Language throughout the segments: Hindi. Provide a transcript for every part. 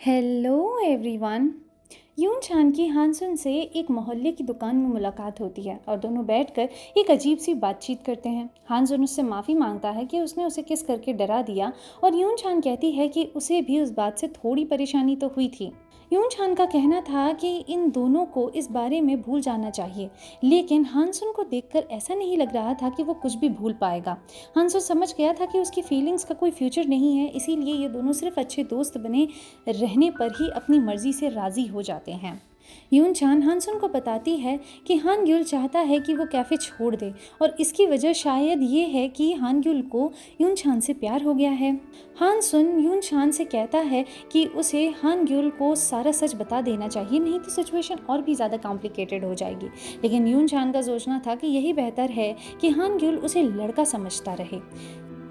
Hello everyone. यून चान की हानसुन से एक मोहल्ले की दुकान में मुलाकात होती है और दोनों बैठकर एक अजीब सी बातचीत करते हैं। हानसुन उससे माफ़ी मांगता है कि उसने उसे किस करके डरा दिया और यून चान कहती है कि उसे भी उस बात से थोड़ी परेशानी तो हुई थी। यून चान का कहना था कि इन दोनों को इस बारे में भूल जाना चाहिए, लेकिन हानसुन को देखकर ऐसा नहीं लग रहा था कि वो कुछ भी भूल पाएगा। हानसुन समझ गया था कि उसकी फीलिंग्स का कोई फ्यूचर नहीं है, इसीलिए ये दोनों सिर्फ अच्छे दोस्त बने रहने पर ही अपनी मर्जी से राज़ी हो जाते हैं। यून चान हानसुन को बताती है कि हान ग्युल चाहता है कि वो कैफ़े छोड़ दे और इसकी वजह शायद ये है कि हान ग्युल को यून चान से प्यार हो गया है। हानसुन यून चान से कहता है कि उसे हान ग्युल को सारा सच बता देना चाहिए, नहीं तो सिचुएशन और भी ज़्यादा कॉम्प्लिकेटेड हो जाएगी। लेकिन यून चान का सोचना था कि यही बेहतर है कि हान ग्युल उसे लड़का समझता रहे।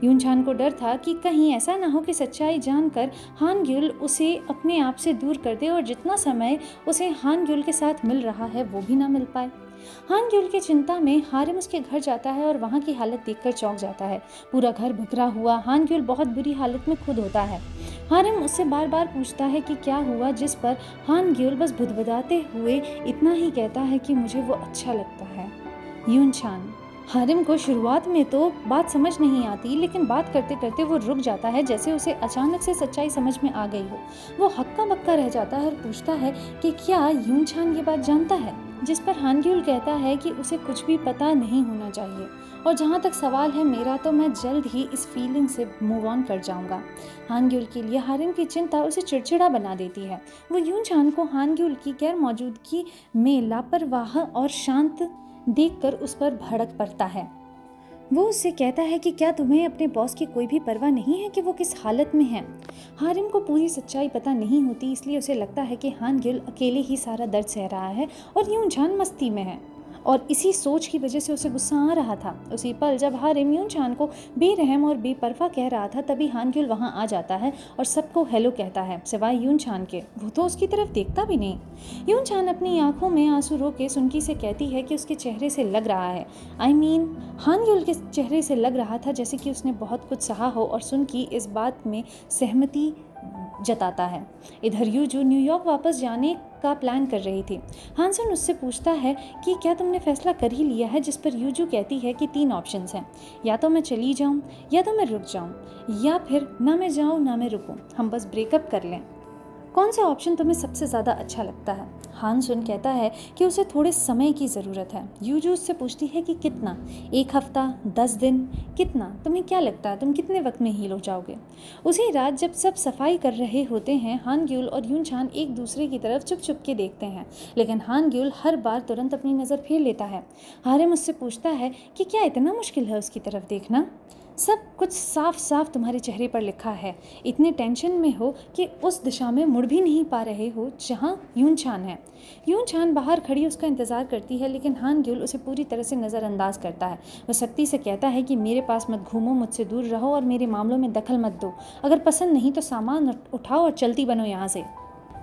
यून चान को डर था कि कहीं ऐसा ना हो कि सच्चाई जानकर हान ग्युल उसे अपने आप से दूर कर दे और जितना समय उसे हान ग्युल के साथ मिल रहा है वो भी ना मिल पाए। हान ग्युल की चिंता में हारिम उसके घर जाता है और वहाँ की हालत देखकर चौंक जाता है। पूरा घर बिखरा हुआ हान ग्युल बहुत बुरी हालत में खुद होता है। हारिम उससे बार बार पूछता है कि क्या हुआ, जिस पर हान ग्युल बस बुदबुदाते हुए इतना ही कहता है कि मुझे वो अच्छा लगता है। यून चान। हारिम को शुरुआत में तो बात समझ नहीं आती, लेकिन बात करते करते वो रुक जाता है, जैसे उसे अचानक से सच्चाई समझ में आ गई हो। वो हक्का बक्का रह जाता है और पूछता है कि क्या यून चान ये बात जानता है, जिस पर हान ग्युल कहता है कि उसे कुछ भी पता नहीं होना चाहिए और जहाँ तक सवाल है मेरा, तो मैं जल्द ही इस फीलिंग से मूव ऑन कर जाऊँगा। हान ग्युल के लिए हारिम की चिंता उसे चिड़चिड़ा बना देती है। वो यून चान को हान ग्युल की गैर मौजूदगी में लापरवाह और शांत देखकर उस पर भड़क पड़ता है। वो उससे कहता है कि क्या तुम्हें अपने बॉस की कोई भी परवाह नहीं है कि वो किस हालत में है। हारिम को पूरी सच्चाई पता नहीं होती, इसलिए उसे लगता है कि हान ग्युल अकेले ही सारा दर्द सह रहा है और यून चान मस्ती में है और इसी सोच की वजह से उसे गुस्सा आ रहा था। उसी पल जब हारिम यून चान को बेरहम और बेपरवाह कह रहा था, तभी हान ग्युल वहाँ आ जाता है और सबको हेलो कहता है, सिवाय यून चान के। वो तो उसकी तरफ देखता भी नहीं। यून चान अपनी आंखों में आंसू रोके सुनकी से कहती है कि उसके चेहरे से लग रहा है, हान ग्युल के चेहरे से लग रहा था जैसे कि उसने बहुत कुछ सहा हो, और सुनकी इस बात में सहमति जताता है। इधर यूजू न्यूयॉर्क वापस जाने का प्लान कर रही थी। हानसुन उससे पूछता है कि क्या तुमने फैसला कर ही लिया है, जिस पर यूजू कहती है कि 3 ऑप्शंस हैं, या तो मैं चली जाऊं, या तो मैं रुक जाऊं, या फिर ना मैं जाऊं ना मैं रुकूं, हम बस ब्रेकअप कर लें। कौन सा ऑप्शन तुम्हें सबसे ज़्यादा अच्छा लगता है? हानसुन कहता है कि उसे थोड़े समय की ज़रूरत है। यूजू उससे पूछती है कि कितना, 1 हफ्ता, 10 दिन, कितना? तुम्हें क्या लगता है तुम कितने वक्त में हील हो जाओगे? उसी रात जब सब सफाई कर रहे होते हैं, हान ग्युल और यून चान एक दूसरे की तरफ चुप चुप के देखते हैं, लेकिन हान ग्युल हर बार तुरंत अपनी नज़र फेर लेता है। हारिम उससे पूछता है कि क्या इतना मुश्किल है उसकी तरफ देखना? सब कुछ साफ साफ तुम्हारे चेहरे पर लिखा है। इतने टेंशन में हो कि उस दिशा में मुड़ भी नहीं पा रहे हो जहाँ यून चान है। यून चान बाहर खड़ी उसका इंतज़ार करती है, लेकिन हान ग्युल उसे पूरी तरह से नज़रअंदाज करता है। वह सख्ती से कहता है कि मेरे पास मत घूमो, मुझसे दूर रहो और मेरे मामलों में दखल मत दो। अगर पसंद नहीं तो सामान उठाओ और चलती बनो यहाँ से।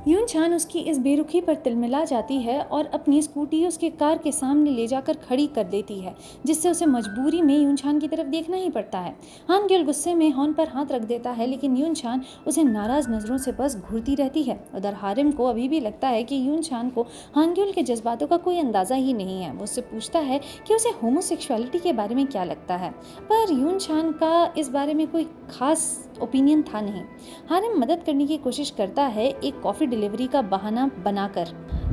यून चान उसकी इस बेरुखी पर तिलमिला जाती है और अपनी स्कूटी उसके कार के सामने ले जाकर खड़ी कर देती है, जिससे उसे मजबूरी में यून चान की तरफ देखना ही पड़ता है। हान ग्युल गुस्से में हॉर्न पर हाथ रख देता है, लेकिन यून चान उसे नाराज नज़रों से बस घूरती रहती है। उधर हारिम को अभी भी लगता है कि यून चान को हान ग्युल के जज्बातों का कोई अंदाज़ा ही नहीं है। वो उससे पूछता है कि उसे होमोसेक्सुअलिटी के बारे में क्या लगता है, पर यून चान का इस बारे में कोई खास ओपिनियन था नहीं। हारिम मदद करने की कोशिश करता है, एक कॉफ़ी डिलीवरी का बहाना बनाकर,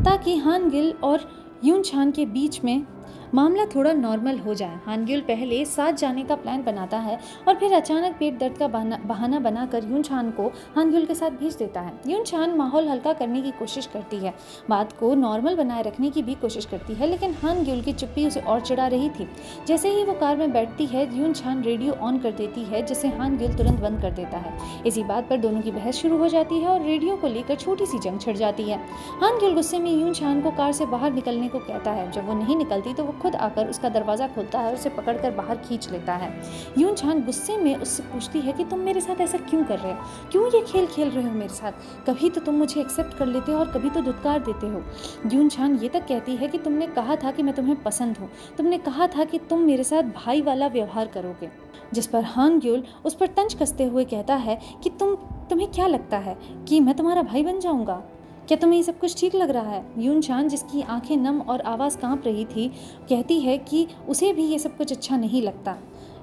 ताकि हान ग्युल और यून चान के बीच में मामला थोड़ा नॉर्मल हो जाए। हान ग्युल पहले साथ जाने का प्लान बनाता है और फिर अचानक पेट दर्द का बहाना बनाकर यून चान को हान ग्युल के साथ भेज देता है। यून चान माहौल हल्का करने की कोशिश करती है, बात को नॉर्मल बनाए रखने की भी कोशिश करती है, लेकिन हान ग्युल की चुप्पी उसे और चिढ़ा रही थी। जैसे ही वो कार में बैठती है, यून चान रेडियो ऑन कर देती है, जिसे हान ग्युल तुरंत बंद कर देता है। इसी बात पर दोनों की बहस शुरू हो जाती है और रेडियो को लेकर छोटी सी जंग छिड़ जाती है। हान ग्युल गुस्से में यून चान को कार से बाहर निकलने को कहता है। जब वो नहीं निकलती तो वो खुद आकर उसका दरवाज़ा खोलता है और उसे पकड़कर बाहर खींच लेता है। यून चान गुस्से में उससे पूछती है कि तुम मेरे साथ ऐसा क्यों कर रहे हो, क्यों ये खेल खेल रहे हो मेरे साथ? कभी तो तुम मुझे एक्सेप्ट कर लेते हो और कभी तो धुतकार देते हो। यून चान ये तक कहती है कि तुमने कहा था कि मैं तुम्हें पसंद हूँ, तुमने कहा था कि तुम मेरे साथ भाई वाला व्यवहार करोगे, जिस पर हान ग्युल उस पर तंज कसते हुए कहता है कि तुम तुम्हें क्या लगता है कि मैं तुम्हारा भाई बन जाऊंगा? क्या तुम्हें ये सब कुछ ठीक लग रहा है? यून चान, जिसकी आंखें नम और आवाज़ कांप रही थी, कहती है कि उसे भी ये सब कुछ अच्छा नहीं लगता।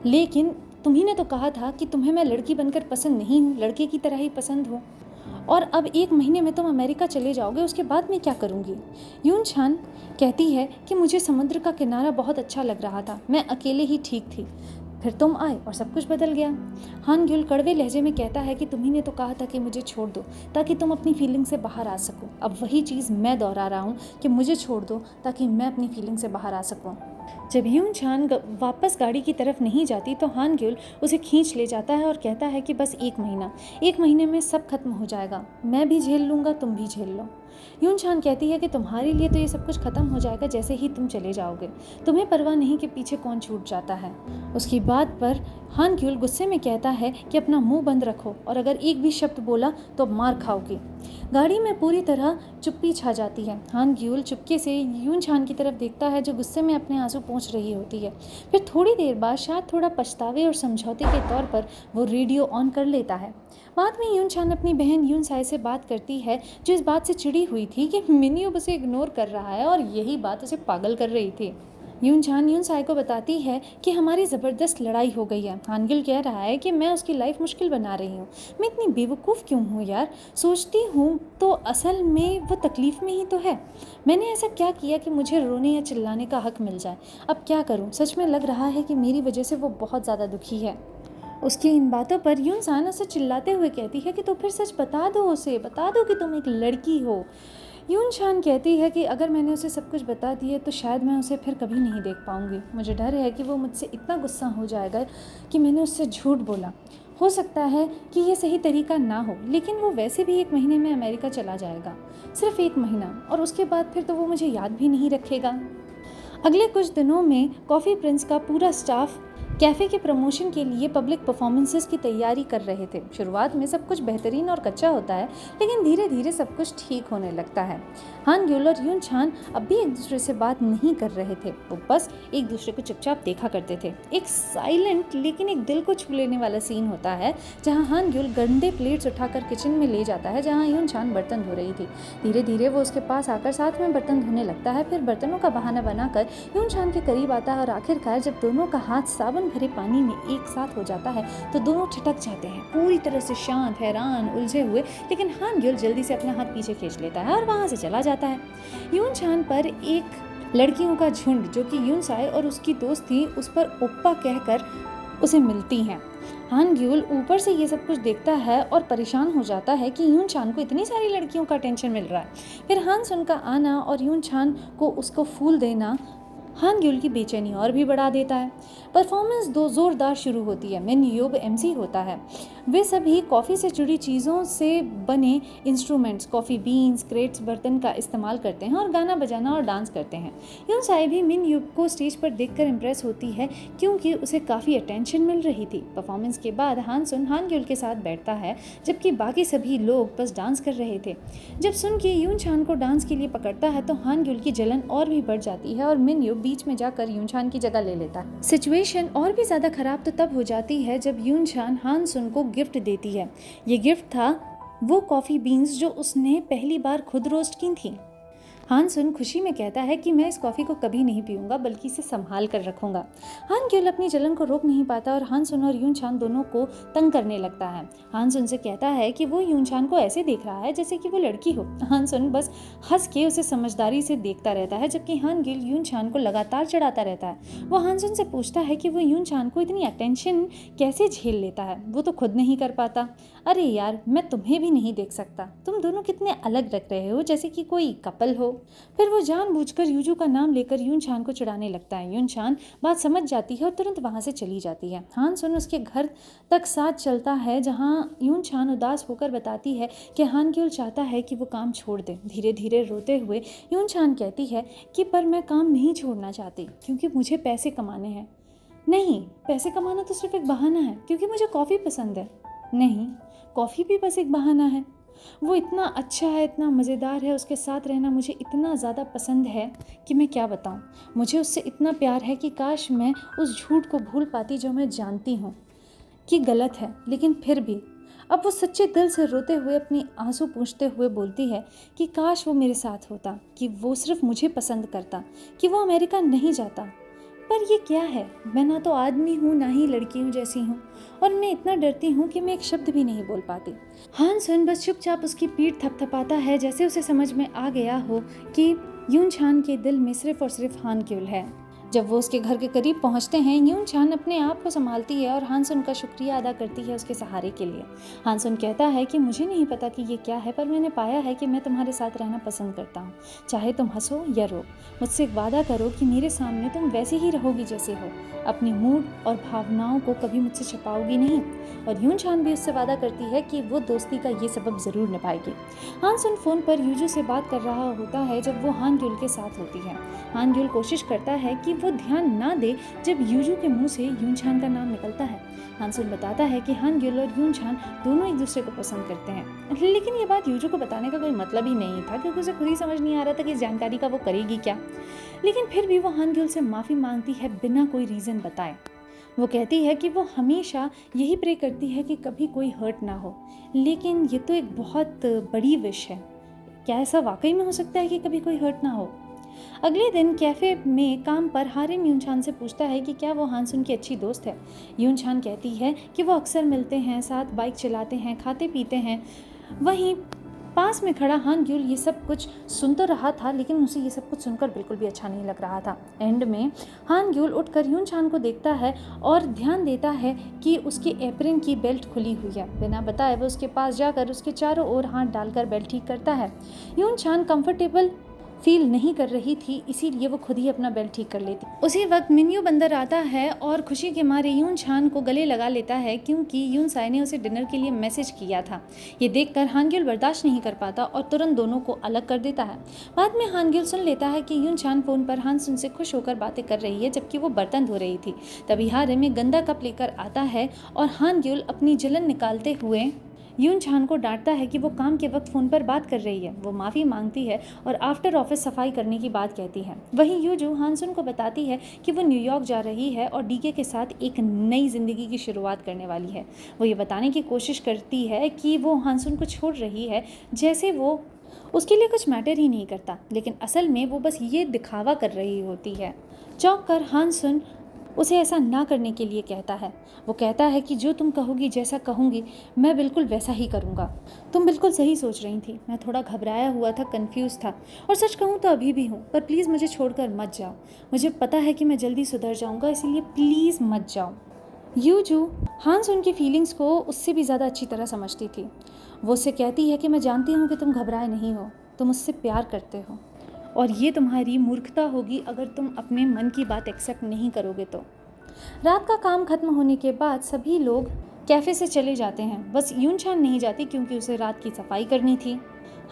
लेकिन तुम्ही ने तो कहा था कि तुम्हें मैं लड़की बनकर पसंद नहीं हूँ, लड़के की तरह ही पसंद हूँ। और अब 1 महीने में तुम अमेरिका चले जाओगे, उसके बाद मैं क्या करूँगी? यून चान कहती है कि मुझे समुद्र का किनारा बहुत अच्छा लग रहा था, मैं अकेले ही ठीक थी। फिर तुम आए और सब कुछ बदल गया। हान ग्युल कड़वे लहजे में कहता है कि तुम्ही ने तो कहा था कि मुझे छोड़ दो ताकि तुम अपनी फीलिंग से बाहर आ सको। अब वही चीज़ मैं दोहरा रहा हूँ कि मुझे छोड़ दो ताकि मैं अपनी फीलिंग से बाहर आ सकूँ। जब यून चान वापस गाड़ी की तरफ नहीं जाती तो हान ग्युल उसे खींच ले जाता है और कहता है कि बस 1 महीना, 1 महीने में सब खत्म हो जाएगा, मैं भी झेल लूँगा, तुम भी झेल लो। यून चान कहती है कि तुम्हारे लिए तो ये सब कुछ खत्म हो जाएगा जैसे ही तुम चले जाओगे, तुम्हें परवाह नहीं कि पीछे कौन छूट जाता है। उसकी बात पर हान ग्युल गुस्से में कहता है कि अपना मुंह बंद रखो और अगर एक भी शब्द बोला तो मार खाओगी। गाड़ी में पूरी तरह चुप्पी छा जाती है। हान ग्युल चुपके से यून चान की तरफ देखता है जो गुस्से में अपने आंसू पोंछ रही होती है। फिर थोड़ी देर बाद, शायद थोड़ा पछतावे और समझौते के तौर पर, वो रेडियो ऑन कर लेता है। बाद में यून चान अपनी बहन यून साई से बात करती है, जो इस बात से चिड़ी हुई थी कि मिनयूब उसे इग्नोर कर रहा है और यही बात उसे पागल कर रही थी। यून चान यून साई को बताती है कि हमारी ज़बरदस्त लड़ाई हो गई है। हानगिल कह रहा है कि मैं उसकी लाइफ मुश्किल बना रही हूँ। मैं इतनी बेवकूफ़ क्यों हूँ यार? सोचती हूँ तो असल में वो तकलीफ़ में ही तो है। मैंने ऐसा क्या किया कि मुझे रोने या चिल्लाने का हक मिल जाए? अब क्या करूँ? सच में लग रहा है कि मेरी वजह से वो बहुत ज़्यादा दुखी है। उसकी इन बातों पर यून सान उसे चिल्लाते हुए कहती है कि तो फिर सच बता दो, उसे बता दो कि तुम एक लड़की हो। यून शान कहती है कि अगर मैंने उसे सब कुछ बता दिया तो शायद मैं उसे फिर कभी नहीं देख पाऊंगी। मुझे डर है कि वो मुझसे इतना गुस्सा हो जाएगा कि मैंने उससे झूठ बोला। हो सकता है कि ये सही तरीका ना हो, लेकिन वो वैसे भी 1 महीने में अमेरिका चला जाएगा, सिर्फ 1 महीना, और उसके बाद फिर तो वो मुझे याद भी नहीं रखेगा। अगले कुछ दिनों में कॉफ़ी प्रिंस का पूरा स्टाफ कैफ़े के प्रमोशन के लिए पब्लिक परफॉर्मेंसेस की तैयारी कर रहे थे। शुरुआत में सब कुछ बेहतरीन और कच्चा होता है, लेकिन धीरे धीरे सब कुछ ठीक होने लगता है। हान ग्युल और यून चान अब भी एक दूसरे से बात नहीं कर रहे थे, वो बस एक दूसरे को चुपचाप देखा करते थे। एक साइलेंट लेकिन एक दिल को छू लेने वाला सीन होता है जहाँ हान ग्युल गंदे प्लेट्स उठाकर किचन में ले जाता है जहाँ यून चान बर्तन धो रही थी। धीरे धीरे वो उसके पास आकर साथ में बर्तन धोने लगता है, फिर बर्तनों का बहाना बनाकर यून चान के करीब आता है और आखिरकार जब दोनों का हाथ साबुन भरे पानी में एक साथ हो जाता है तो दोनों ठिठक जाते हैं, पूरी तरह से शांत, हैरान, उलझे हुए। लेकिन हान ग्युल जल्दी से अपना हाथ पीछे खींच लेता है और वहाँ से चला जाता है। यून चान पर एक लड़कियों का झुंड, जो कि यून साई और उसकी दोस्त थी, उस पर ओप्पा कहकर उसे मिलती हैं। हान ग्युल ऊपर से ये सब कुछ देखता है और परेशान हो जाता है कि यून चान को इतनी सारी लड़कियों का अटेंशन मिल रहा है। फिर हान सुन का आना और यून चान को उसको फूल देना हान ग्युल की बेचैनी और भी बढ़ा देता है। परफॉर्मेंस दो ज़ोरदार शुरू होती है। मिन यूब एमसी होता है। वे सभी कॉफ़ी से जुड़ी चीज़ों से बने इंस्ट्रूमेंट्स, कॉफ़ी बीन्स, क्रेट्स, बर्तन का इस्तेमाल करते हैं और गाना बजाना और डांस करते हैं। यून साई भी मिन यूब को स्टेज पर देखकर इम्प्रेस होती है क्योंकि उसे काफ़ी अटेंशन मिल रही थी। परफॉर्मेंस के बाद हान सुन हान ग्युल के साथ बैठता है जबकि बाकी सभी लोग बस डांस कर रहे थे। जब सुन के यून चान को डांस के लिए पकड़ता है तो हान ग्युल की जलन और भी बढ़ जाती है और मिन यूब बीच में जाकर यून चान की जगह ले लेता है। सिचुएशन और भी ज़्यादा खराब तो तब हो जाती है जब यून चान हान सुन को गिफ्ट देती है। ये गिफ्ट था वो कॉफ़ी बीन्स जो उसने पहली बार खुद रोस्ट की थी। हान सुन खुशी में कहता है कि मैं इस कॉफ़ी को कभी नहीं पीऊंगा बल्कि इसे संभाल कर रखूंगा। हान ग्युल अपनी जलन को रोक नहीं पाता और हान सुन और यून चान दोनों को तंग करने लगता है। हान सुन से कहता है कि वो यून चान को ऐसे देख रहा है जैसे कि वो लड़की हो। हान सुन बस हंस के उसे समझदारी से देखता रहता है, जबकि हान ग्युल यून चान को लगातार चढ़ाता रहता है। वो हान सुन से पूछता है कि वो यून चान को इतनी अटेंशन कैसे झेल लेता है, वो तो खुद नहीं कर पाता। अरे यार, मैं तुम्हें भी नहीं देख सकता, तुम दोनों कितने अलग लग रहे हो, जैसे कि कोई कपल हो। फिर वो जानबूझकर यूजू का नाम लेकर यून चान को चिढ़ाने लगता है। यून चान बात समझ जाती है और तुरंत वहाँ से चली जाती है। हान सुन उसके घर तक साथ चलता है जहाँ यून चान उदास होकर बताती है कि हान ग्युल चाहता है कि वो काम छोड़ दे। धीरे धीरे रोते हुए यून चान कहती है कि पर मैं काम नहीं छोड़ना चाहती क्योंकि मुझे पैसे कमाने हैं। नहीं, पैसे कमाना तो सिर्फ एक बहाना है क्योंकि मुझे कॉफ़ी पसंद है। नहीं, कॉफ़ी भी बस एक बहाना है। वो इतना अच्छा है, इतना मज़ेदार है, उसके साथ रहना मुझे इतना ज़्यादा पसंद है कि मैं क्या बताऊँ। मुझे उससे इतना प्यार है कि काश मैं उस झूठ को भूल पाती जो मैं जानती हूँ कि गलत है, लेकिन फिर भी अब वो सच्चे दिल से रोते हुए अपनी आंसू पूंछते हुए बोलती है कि काश वो मेरे साथ होता, कि वो सिर्फ मुझे पसंद करता, कि वो अमेरिका नहीं जाता। पर ये क्या है, मैं ना तो आदमी हूँ ना ही लड़की हूँ जैसी हूँ, और मैं इतना डरती हूँ कि मैं एक शब्द भी नहीं बोल पाती। हान सुन बस चुपचाप उसकी पीठ थपथपाता है, जैसे उसे समझ में आ गया हो कि यून छान के दिल में सिर्फ और सिर्फ हान क्यूल है। जब वो उसके घर के करीब पहुंचते हैं, यून छान अपने आप को संभालती है और हान सुन का शुक्रिया अदा करती है उसके सहारे के लिए। हान सुन कहता है कि मुझे नहीं पता कि ये क्या है, पर मैंने पाया है कि मैं तुम्हारे साथ रहना पसंद करता हूँ, चाहे तुम हंसो या रो। मुझसे एक वादा करो कि मेरे सामने तुम वैसे ही रहोगी जैसे हो, अपनी मूड और भावनाओं को कभी मुझसे छिपाओगी नहीं। और यून छान भी उससे वादा करती है कि वो दोस्ती का ये सबब ज़रूर निभाएगी। हान सुन फ़ोन पर यूजू से बात कर रहा होता है जब वो हान ग्यूल के साथ होती है। हान ग्यूल कोशिश करता है कि वो ध्यान ना दे जब यूजू के मुंह से यून छान का नाम निकलता है। हान सुन बताता है कि हान ग्यूल और यून छान दोनों एक दूसरे को पसंद करते हैं, लेकिन ये बात यूजू को बताने का कोई मतलब ही नहीं था, क्योंकि उसे खुद ही समझ नहीं आ रहा था कि इस जानकारी का वो करेगी क्या। लेकिन फिर भी वो हान ग्यूल से माफ़ी मांगती है बिना कोई रीज़न बताए। वो कहती है कि वो हमेशा यही प्रे करती है कि कभी कोई हर्ट ना हो, लेकिन ये तो एक बहुत बड़ी विश है। क्या ऐसा वाकई में हो सकता है कि कभी कोई हर्ट ना हो? अगले दिन कैफे में काम पर हारिम यूनछान से पूछता है कि क्या वो हानसुन की अच्छी दोस्त है। यूनछान कहती है कि वो अक्सर मिलते हैं, साथ बाइक चलाते हैं, खाते पीते हैं। वहीं पास में खड़ा हान ग्यूल ये सब कुछ सुन तो रहा था, लेकिन उसे ये सब कुछ सुनकर बिल्कुल भी अच्छा नहीं लग रहा था। एंड में हान ग्यूल उठकर यूनछान को देखता है और ध्यान देता है कि उसके एप्रन की बेल्ट खुली हुई है। बिना बताए वो उसके पास जाकर उसके चारों ओर हाथ डालकर बेल्ट ठीक करता है। यूनछान कंफर्टेबल फील नहीं कर रही थी, इसीलिए वो खुद ही अपना बेल्ट ठीक कर लेती। उसी वक्त मिन्यू बंदर आता है और खुशी के मारे यून छान को गले लगा लेता है, क्योंकि यून साई ने उसे डिनर के लिए मैसेज किया था। ये देखकर हानग्यूल बर्दाश्त नहीं कर पाता और तुरंत दोनों को अलग कर देता है। बाद में हानग्यूल सुन लेता है कि यून छान फोन पर हानसुन से खुश होकर बातें कर रही है, जबकि वो बर्तन धो रही थी। तभी हारे में गंदा कप लेकर आता है और हानग्यूल अपनी जलन निकालते हुए यून छान को डांटता है कि वो काम के वक्त फ़ोन पर बात कर रही है। वो माफ़ी मांगती है और आफ्टर ऑफिस सफाई करने की बात कहती है। वहीं यूजू हानसुन को बताती है कि वो न्यूयॉर्क जा रही है और डीके के साथ एक नई ज़िंदगी की शुरुआत करने वाली है। वो ये बताने की कोशिश करती है कि वो हानसुन को छोड़ रही है, जैसे वो उसके लिए कुछ मैटर ही नहीं करता, लेकिन असल में वो बस ये दिखावा कर रही होती है। चौंक कर हानसुन उसे ऐसा ना करने के लिए कहता है। वो कहता है कि जो तुम कहोगी, जैसा कहूँगी, मैं बिल्कुल वैसा ही करूँगा। तुम बिल्कुल सही सोच रही थी। मैं थोड़ा घबराया हुआ था, कंफ्यूज था, और सच कहूँ तो अभी भी हूँ। पर प्लीज़ मुझे छोड़कर मत जाओ। मुझे पता है कि मैं जल्दी सुधर जाऊँगा, इसलिए प्लीज़ मत जाओ। यूजू हानसुन की फीलिंग्स को उससे भी ज़्यादा अच्छी तरह समझती थी। वो उससे कहती है कि मैं जानती हूँ कि तुम घबराए नहीं हो, तुम उससे प्यार करते हो, और ये तुम्हारी मूर्खता होगी अगर तुम अपने मन की बात एक्सेप्ट नहीं करोगे तो। रात का काम खत्म होने के बाद सभी लोग कैफ़े से चले जाते हैं। बस यूनछान नहीं जाती, क्योंकि उसे रात की सफाई करनी थी।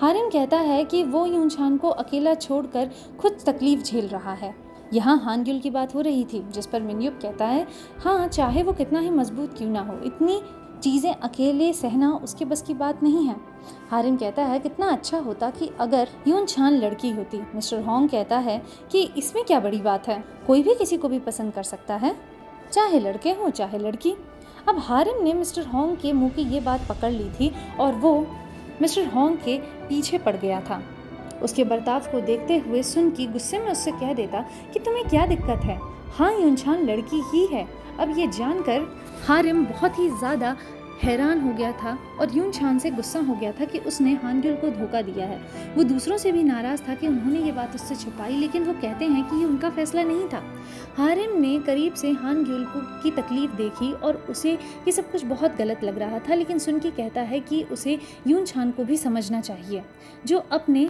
हारिम कहता है कि वो यूनछान को अकेला छोड़कर खुद तकलीफ झेल रहा है। यहाँ हानग्यूल की बात हो रही थी, जिस पर मिन्युक कहता है, हाँ, चाहे वो कितना ही मजबूत क्यों ना हो, इतनी चीज़ें अकेले सहना उसके बस की बात नहीं है। हारिम कहता है कितना अच्छा होता कि अगर यूनछान लड़की होती। मिस्टर होंग कहता है कि इसमें क्या बड़ी बात है, कोई भी किसी को भी पसंद कर सकता है, चाहे लड़के हो चाहे लड़की। अब हारिम ने मिस्टर होंग के मुंह की ये बात पकड़ ली थी और वो मिस्टर होंग के पीछे पड़ गया था। उसके बर्ताव को देखते हुए सुन की गुस्से में उससे कह देता कि तुम्हें क्या दिक्कत है, हाँ, यूनछान लड़की ही है। अब ये जानकर हारिम बहुत ही ज़्यादा हैरान हो गया था और यूनछान से गुस्सा हो गया था कि उसने हानग्यूल को धोखा दिया है। वो दूसरों से भी नाराज़ था कि उन्होंने ये बात उससे छुपाई, लेकिन वो कहते हैं कि ये उनका फैसला नहीं था। हारिम ने करीब से हानग्यूल की तकलीफ़ देखी और उसे ये सब कुछ बहुत गलत लग रहा था, लेकिन सुन के कहता है कि उसे यूनछान को भी समझना चाहिए, जो अपने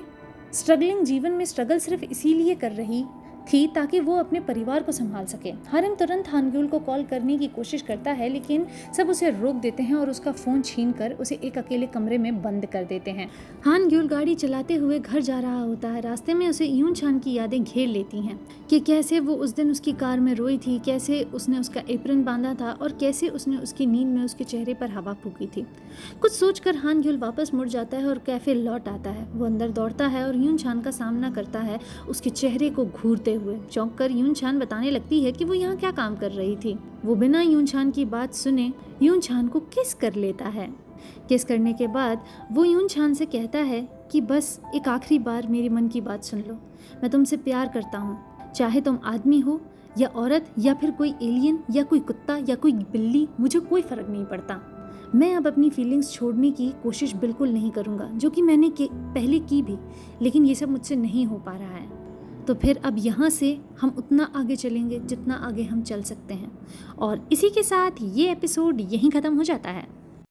स्ट्रगलिंग जीवन में स्ट्रगल सिर्फ इसीलिए कर रही थी ताकि वो अपने परिवार को संभाल सके। हारिम तुरंत हानग्यूल को कॉल करने की कोशिश करता है, लेकिन सब उसे रोक देते हैं और उसका फ़ोन छीनकर उसे एक अकेले कमरे में बंद कर देते हैं। हानग्यूल गाड़ी चलाते हुए घर जा रहा होता है। रास्ते में उसे यूनछान की यादें घेर लेती हैं कि कैसे वो उस दिन उसकी कार में रोई थी, कैसे उसने उसका एप्रन बांधा था और कैसे उसने उसकी नींद में उसके चेहरे पर हवा फूकी थी। कुछ सोचकर हानग्यूल वापस मुड़ जाता है और कैफे लौट आता है। वो अंदर दौड़ता है और यूनछान का सामना करता है, उसके चेहरे को घूरते हुए। चौंक कर यूनछान बताने लगती है कि वो यहाँ क्या काम कर रही थी। वो बिना यूनछान की बात सुने यूनछान को किस कर लेता है। किस करने के बाद वो यून छान से कहता है कि बस एक आखिरी बार मेरे मन की बात सुन लो, मैं तुमसे प्यार करता हूँ, चाहे तुम आदमी हो या औरत या फिर कोई एलियन या कोई कुत्ता या कोई बिल्ली, मुझे कोई फ़र्क नहीं पड़ता। मैं अब अपनी फीलिंग्स छोड़ने की कोशिश बिल्कुल नहीं करूँगा, जो कि मैंने पहले की भी, लेकिन ये सब मुझसे नहीं हो पा रहा है। तो फिर अब यहाँ से हम उतना आगे चलेंगे जितना आगे हम चल सकते हैं। और इसी के साथ ये एपिसोड यहीं ख़त्म हो जाता है।